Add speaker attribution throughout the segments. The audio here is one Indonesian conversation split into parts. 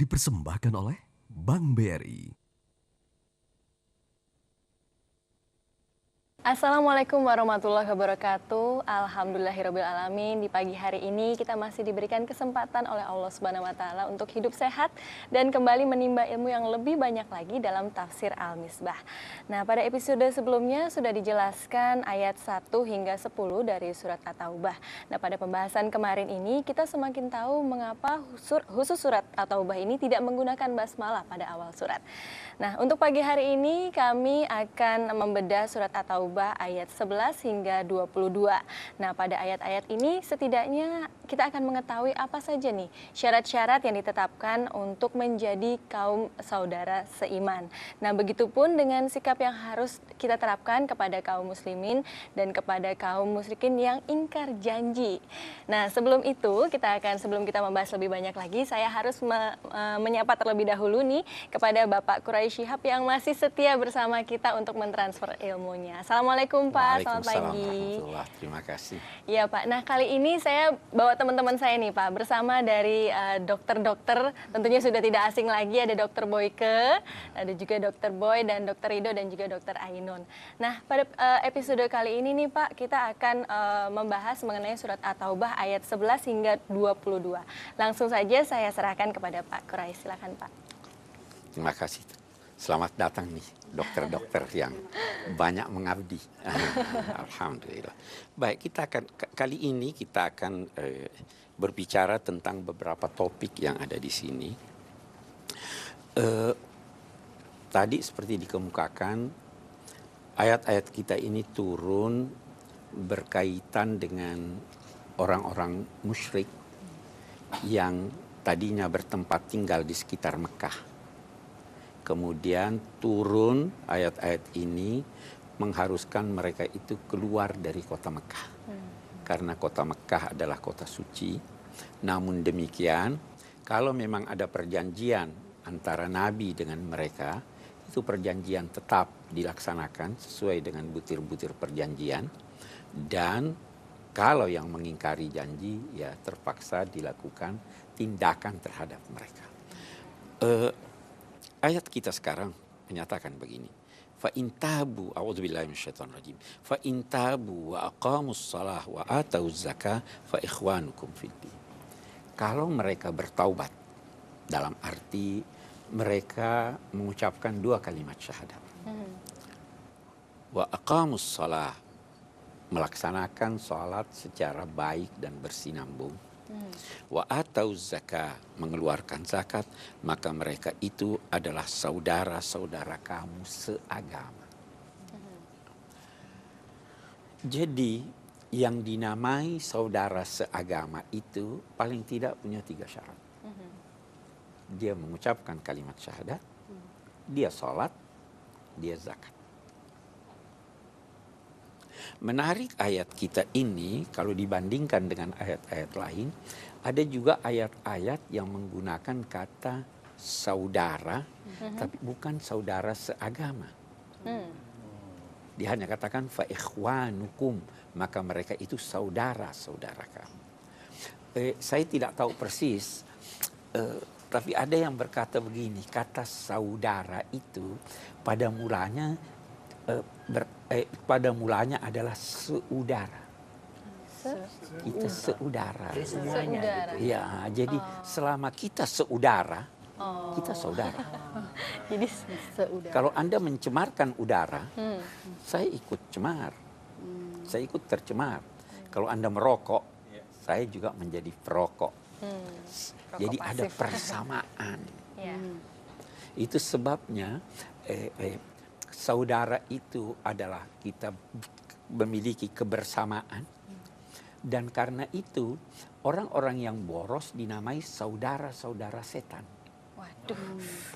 Speaker 1: dipersembahkan oleh Bank BRI.
Speaker 2: Assalamualaikum warahmatullahi wabarakatuh. Alhamdulillahirrabbilalamin. Di pagi hari ini kita masih diberikan kesempatan oleh Allah Subhanahu wa Ta'ala untuk hidup sehat dan kembali menimba ilmu yang lebih banyak lagi dalam tafsir Al-Misbah. Nah, pada episode sebelumnya sudah dijelaskan ayat 1 hingga 10 dari surat At-Taubah. Nah, pada pembahasan kemarin ini kita semakin tahu mengapa khusus surat At-Taubah ini tidak menggunakan basmalah pada awal surat. Nah, untuk pagi hari ini kami akan membedah surat At-Taubah ayat 11 hingga 22. Nah, pada ayat-ayat ini setidaknya kita akan mengetahui apa saja nih syarat-syarat yang ditetapkan untuk menjadi kaum saudara seiman. Nah, begitupun dengan sikap yang harus kita terapkan kepada kaum muslimin dan kepada kaum musyrikin yang ingkar janji. Nah, sebelum sebelum kita membahas lebih banyak lagi, saya harus menyapa terlebih dahulu nih kepada Bapak Quraisy Shihab yang masih setia bersama kita untuk mentransfer ilmunya. Assalamualaikum Pak, selamat pagi.
Speaker 3: Terima kasih.
Speaker 2: Iya Pak, nah kali ini saya bawa teman-teman saya nih Pak, bersama dari dokter-dokter, tentunya sudah tidak asing lagi, ada Dokter Boyke, ada juga Dokter Boy dan Dokter Rido dan juga Dokter Ainun. Nah, pada episode kali ini nih Pak, kita akan membahas mengenai surat At-Taubah ayat 11 hingga 22. Langsung saja saya serahkan kepada Pak Quraisy, silakan Pak.
Speaker 3: Terima kasih. Selamat datang nih dokter-dokter yang banyak mengabdi. Alhamdulillah. Baik, kali ini kita akan berbicara tentang beberapa topik yang ada di sini. Tadi seperti dikemukakan, ayat-ayat kita ini turun berkaitan dengan orang-orang musyrik yang tadinya bertempat tinggal di sekitar Mekah. Kemudian turun ayat-ayat ini mengharuskan mereka itu keluar dari kota Mekah. Karena kota Mekah adalah kota suci. Namun demikian, kalau memang ada perjanjian antara Nabi dengan mereka, itu perjanjian tetap dilaksanakan sesuai dengan butir-butir perjanjian. Dan kalau yang mengingkari janji, ya terpaksa dilakukan tindakan terhadap mereka. Ayat kita sekarang menyatakan begini. Fa in tabu, a'udzubillahi minasyaitonir rajim. Fa in tabu wa aqamus shalah wa atauz zakah fa ikhwanukum fiddin. Kalau mereka bertaubat, dalam arti mereka mengucapkan 2 kalimat syahadat. Wa aqamus shalah, melaksanakan salat secara baik dan bersinambung. Wa atauz zakah, mengeluarkan zakat, maka mereka itu adalah saudara-saudara kamu seagama. Jadi yang dinamai saudara seagama itu paling tidak punya 3 syarat. Dia mengucapkan kalimat syahadat, dia sholat, dia zakat. Menarik ayat kita ini kalau dibandingkan dengan ayat-ayat lain, ada juga ayat-ayat yang menggunakan kata saudara, tapi bukan saudara seagama. Dia hanya katakan fa ikhwanukum, maka mereka itu saudara-saudara kamu. Saya tidak tahu persis, tapi ada yang berkata begini, kata saudara itu pada mulanya adalah seudara. Kita seudara. Ya, jadi selama kita seudara, kita saudara.
Speaker 2: Jadi seudara.
Speaker 3: Kalau Anda mencemarkan udara, saya ikut cemar. Saya ikut tercemar. Kalau Anda merokok, saya juga menjadi perokok. Jadi ada persamaan. Itu sebabnya saudara itu adalah kita memiliki kebersamaan. Dan karena itu orang-orang yang boros dinamai saudara-saudara setan.
Speaker 2: Waduh,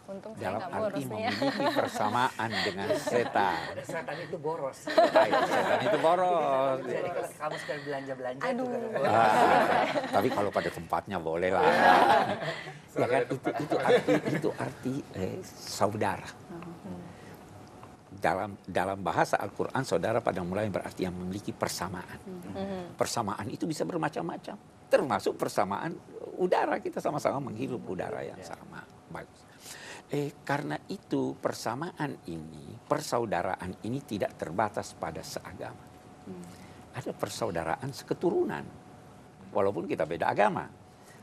Speaker 2: untung saya
Speaker 3: Dalam
Speaker 2: nggak
Speaker 3: arti
Speaker 2: boros nih ya.
Speaker 3: memiliki persamaan dengan setan.
Speaker 4: Setan itu boros.
Speaker 3: Setan itu boros.
Speaker 4: Jadi kalau kamu sekali belanja-belanja
Speaker 2: Aduh.
Speaker 4: itu
Speaker 3: Tapi kalau pada tempatnya boleh lah. Ya kan, itu arti saudara. Dalam bahasa Al-Quran, saudara pada mulanya berarti yang memiliki persamaan. Persamaan itu bisa bermacam-macam. Termasuk persamaan udara, kita sama-sama menghirup udara yang sama. Bagus. Karena itu persamaan ini, persaudaraan ini tidak terbatas pada seagama. Ada persaudaraan seketurunan, walaupun kita beda agama.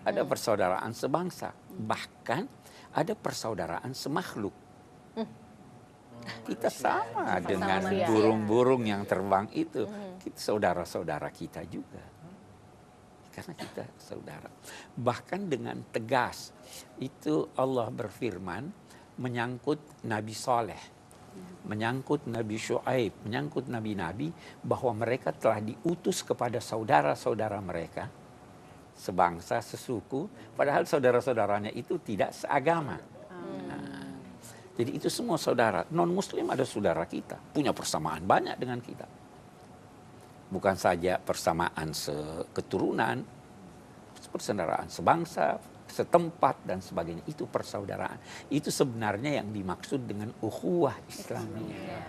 Speaker 3: Ada persaudaraan sebangsa, bahkan ada persaudaraan semakhluk. Kita sama dengan
Speaker 2: manusia.
Speaker 3: burung-burung yang terbang itu. Kita saudara-saudara kita juga. Karena kita saudara. Bahkan dengan tegas itu Allah berfirman menyangkut Nabi Saleh, menyangkut Nabi Syuaib, menyangkut nabi-nabi bahwa mereka telah diutus kepada saudara-saudara mereka sebangsa, sesuku, padahal saudara-saudaranya itu tidak seagama. Nah, jadi itu semua saudara. Non-muslim ada saudara kita, punya persamaan banyak dengan kita. Bukan saja persamaan keturunan, persaudaraan sebangsa, setempat dan sebagainya, itu persaudaraan. Itu sebenarnya yang dimaksud dengan ukhuwah Islamiyah.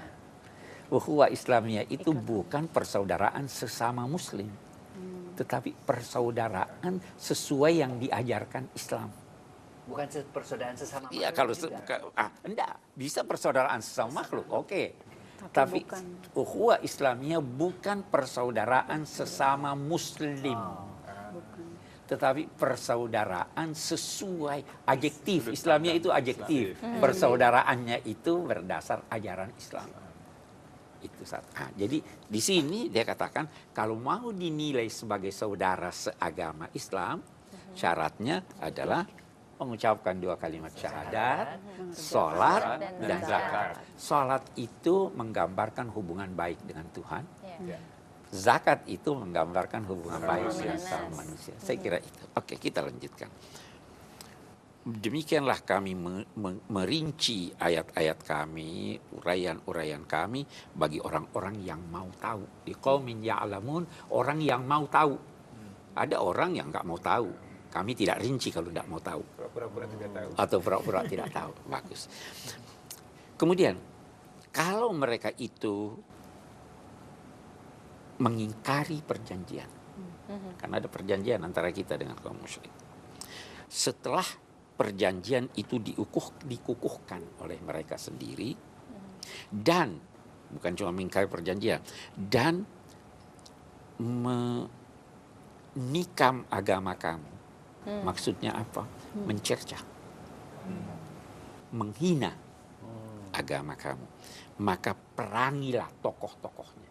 Speaker 3: Ukhuwah Islamiyah itu bukan persaudaraan sesama muslim, tetapi persaudaraan sesuai yang diajarkan Islam.
Speaker 4: Bukan persaudaraan sesama
Speaker 3: Iya,
Speaker 4: makhluk
Speaker 3: kalau
Speaker 4: juga.
Speaker 3: enggak bisa persaudaraan sesama makhluk, oke. Tapi ukhuwah Islamiyah bukan persaudaraan sesama muslim. Tetapi persaudaraan sesuai adjektif. Islamiyah itu adjektif. Persaudaraannya itu berdasar ajaran Islam. Itu jadi di sini dia katakan kalau mau dinilai sebagai saudara seagama Islam, syaratnya adalah mengucapkan 2 kalimat syahadat, sholat, dan zakat. Sholat itu menggambarkan hubungan baik dengan Tuhan. Zakat itu menggambarkan hubungan baik dengan sama manusia. Saya kira itu. Oke, kita lanjutkan. Demikianlah kami merinci ayat-ayat kami, uraian-uraian kami bagi orang-orang yang mau tahu. Di qaumin ya'lamun, orang yang mau tahu. Ada orang yang nggak mau tahu. Kami tidak rinci kalau tidak mau tahu.
Speaker 5: Pura-pura tidak tahu.
Speaker 3: Atau pura-pura tidak tahu. Bagus. Kemudian, kalau mereka itu mengingkari perjanjian. Karena ada perjanjian antara kita dengan kaum musyrik. Setelah perjanjian itu dikukuhkan oleh mereka sendiri, dan bukan cuma mengingkari perjanjian, dan menikam agama kamu. Maksudnya apa? Mencerca, menghina agama kamu. Maka perangilah tokoh-tokohnya.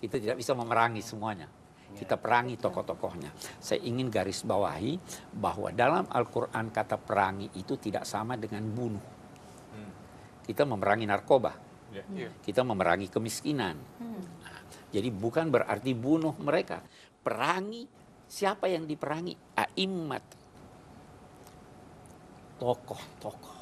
Speaker 3: Kita tidak bisa memerangi semuanya. Kita perangi tokoh-tokohnya. Saya ingin garis bawahi bahwa dalam Al-Quran kata perangi itu tidak sama dengan bunuh. Kita memerangi narkoba. Kita memerangi kemiskinan. Nah, jadi bukan berarti bunuh mereka. Perangi, siapa yang diperangi? A'immat. Tokoh-tokoh.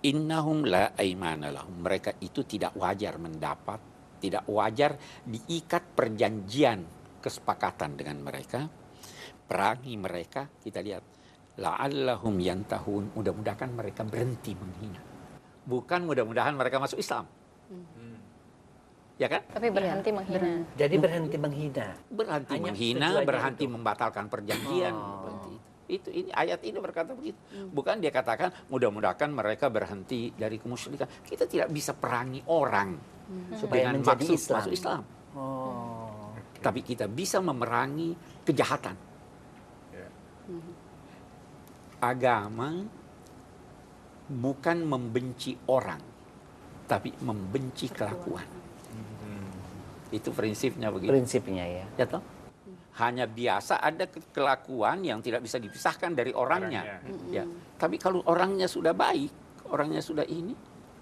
Speaker 3: Innahum la aimana lahum. Mereka itu tidak wajar mendapat, tidak wajar diikat perjanjian kesepakatan dengan mereka. Perangi mereka, kita lihat. La'allahum yantahun. Mudah-mudahan mereka berhenti menghina. Bukan mudah-mudahan mereka masuk Islam. Ya kan?
Speaker 2: Tapi berhenti menghina.
Speaker 4: Jadi berhenti menghina.
Speaker 3: Berhenti
Speaker 4: Hanya
Speaker 3: menghina,
Speaker 4: tujuannya
Speaker 3: berhenti
Speaker 4: itu.
Speaker 3: membatalkan perjanjian. Seperti itu. Ini ayat ini berkata begitu. Bukan dia katakan mudah-mudahan mereka berhenti dari kemusyrikan. Kita tidak bisa perangi orang
Speaker 4: Supaya
Speaker 3: dengan
Speaker 4: menjadi
Speaker 3: maksud
Speaker 4: Islam.
Speaker 3: masuk Islam.
Speaker 4: Oh.
Speaker 3: Tapi kita bisa memerangi kejahatan. Agama bukan membenci orang, tapi membenci kelakuan. Itu prinsipnya begitu.
Speaker 4: Prinsipnya ya.
Speaker 3: Ya toh? Hanya biasa ada kelakuan yang tidak bisa dipisahkan dari orangnya. Ya. Tapi kalau orangnya sudah baik, orangnya sudah ini,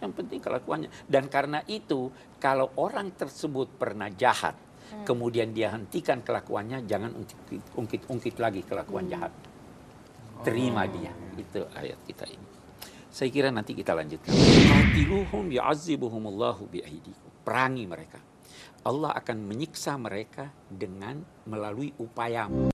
Speaker 3: yang penting kelakuannya. Dan karena itu, kalau orang tersebut pernah jahat, kemudian dia hentikan kelakuannya, jangan ungkit-ungkit lagi kelakuan jahat. Terima dia. Itu ayat kita ini. Saya kira nanti kita lanjutkan. Qatiluhum yu'azzibuhumullahu bi'aidikum. Perangi mereka. Allah akan menyiksa mereka dengan melalui upayamu.